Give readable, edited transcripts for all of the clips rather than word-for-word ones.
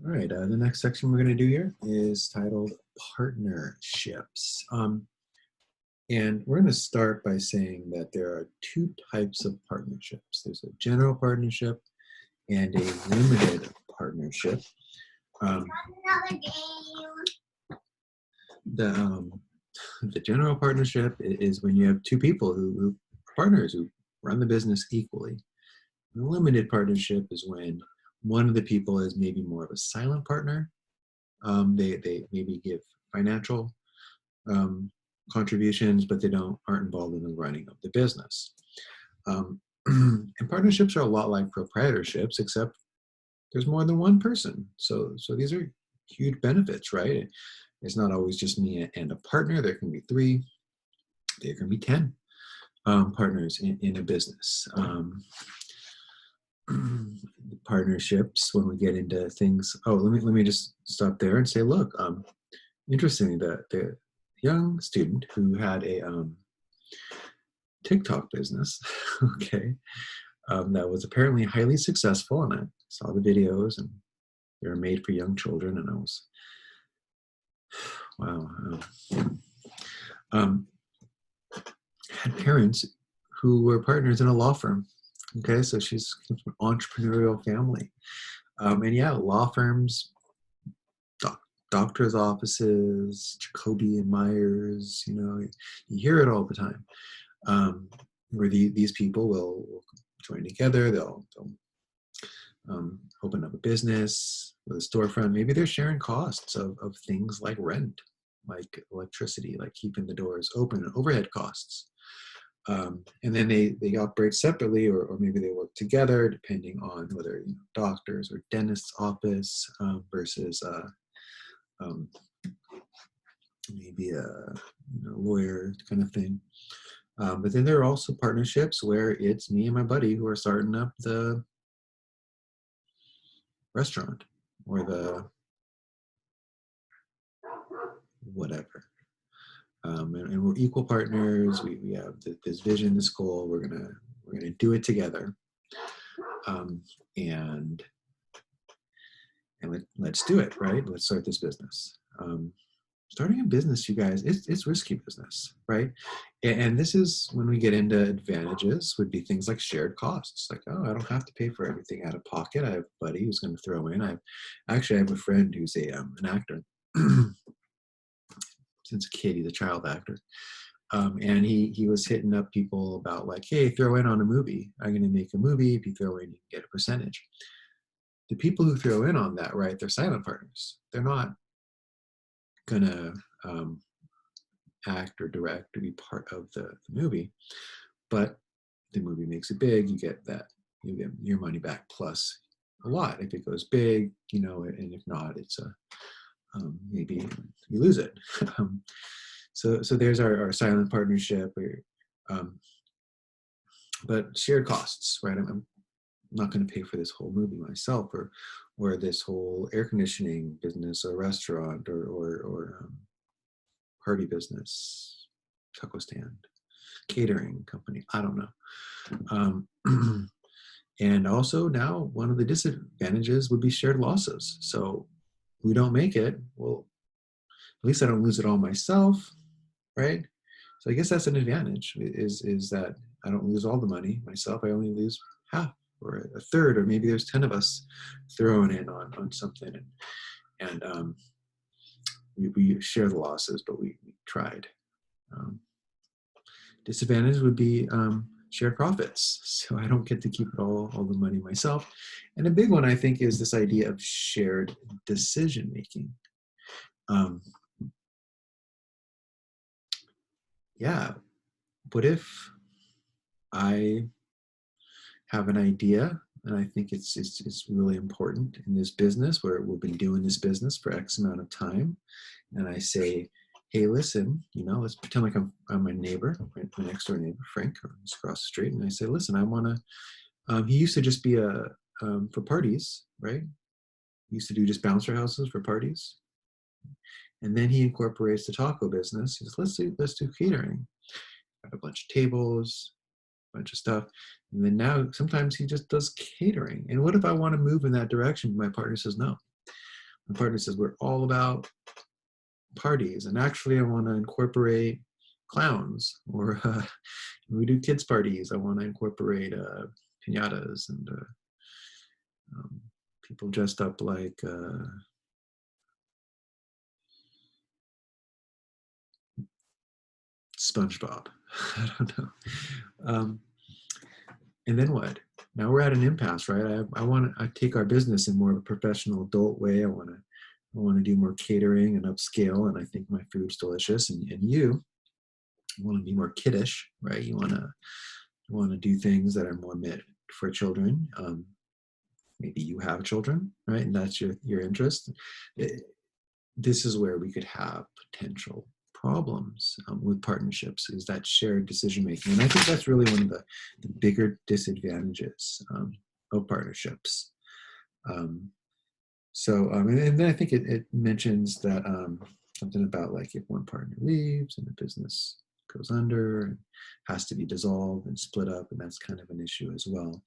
All right, the next section we're going to do here is titled Partnerships. And we're going to start by saying that there are two types of partnerships. There's a general partnership and a limited partnership. Um, the, um, the general partnership is when you have two people who partners who run the business equally. The limited partnership is when one of the people is maybe more of a silent partner. They maybe give financial contributions, but they aren't involved in the running of the business. And partnerships are a lot like proprietorships, except there's more than one person. So these are huge benefits, right? It's not always just me and a partner. There can be 3, there can be 10 partners in a business. Partnerships, when we get into things, let me just stop there and say, look, interestingly, the young student who had a TikTok business, okay, that was apparently highly successful, and I saw the videos, and they were made for young children, and I was, wow. Had parents who were partners in a law firm. Okay, so she's from an entrepreneurial family. And yeah, law firms, doctors' offices, Jacoby and Myers, you hear it all the time. Where these people will join together, they'll open up a business with a storefront. Maybe they're sharing costs of things like rent, like electricity, like keeping the doors open, overhead costs. And then they operate separately, or maybe they work together, depending on whether doctors or dentist's office versus maybe a lawyer kind of thing. But then there are also partnerships where it's me and my buddy who are starting up the restaurant or the whatever. And we're equal partners. We have this vision, this goal. We're gonna do it together, and let's do it, right? Let's start this business. Starting a business, you guys, it's risky business, right? And this is when we get into advantages, would be things like shared costs. Like, oh, I don't have to pay for everything out of pocket. I have a buddy who's going to throw in. I have a friend who's an actor. Since a kid, he's a child actor. And he was hitting up people about like, hey, throw in on a movie. I'm going to make a movie. If you throw in, you can get a percentage. The people who throw in on that, right, they're silent partners. They're not going to act or direct or be part of the movie. But the movie makes it big, you get your money back plus a lot. If it goes big, and if not, it's maybe you lose it. So there's our silent partnership, but shared costs, right? I'm not going to pay for this whole movie myself, or this whole air conditioning business, or restaurant, or party business, taco stand, catering company. I don't know. And also now one of the disadvantages would be shared losses. So we don't make it. Well, at least I don't lose it all myself, right? So I guess that's an advantage, is that I don't lose all the money myself. I only lose half or a third, or maybe there's 10 of us throwing in on something, and we share the losses, but we tried. Disadvantage would be shared profits. So I don't get to keep it all the money myself. And a big one, I think, is this idea of shared decision making. Yeah, what if I have an idea and I think it's really important in this business, where we've been doing this business for X amount of time, and I say, hey, listen, let's pretend like I'm my neighbor, my next door neighbor, Frank, who's across the street, and I say, listen, I want to. He used to just be for parties, right? He used to do just bouncer houses for parties, and then he incorporates the taco business. He says, let's do catering. Got a bunch of tables, a bunch of stuff, and then now sometimes he just does catering. And what if I want to move in that direction? My partner says no. My partner says, we're all about parties, and actually I want to incorporate clowns, or we do kids parties, I want to incorporate piñatas and people dressed up like SpongeBob. I don't know. And then what? Now we're at an impasse, right? I want to take our business in more of a professional adult way. I want to do more catering and upscale, and I think my food's delicious. And you want to be more kiddish, right? You want to do things that are more meant for children. Maybe you have children, right? And that's your interest. This is where we could have potential problems with partnerships, is that shared decision making. And I think that's really one of the bigger disadvantages of partnerships. And then I think it mentions that something about like if one partner leaves and the business goes under and has to be dissolved and split up, and that's kind of an issue as well.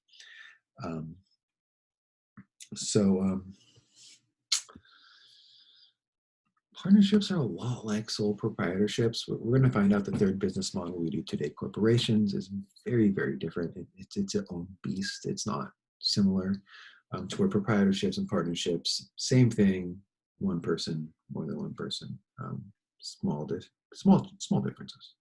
Partnerships are a lot like sole proprietorships. We're going to find out the third business model we do today, corporations, is very, very different. It's its own beast. It's not similar to where proprietorships and partnerships, same thing, one person, more than one person, small differences.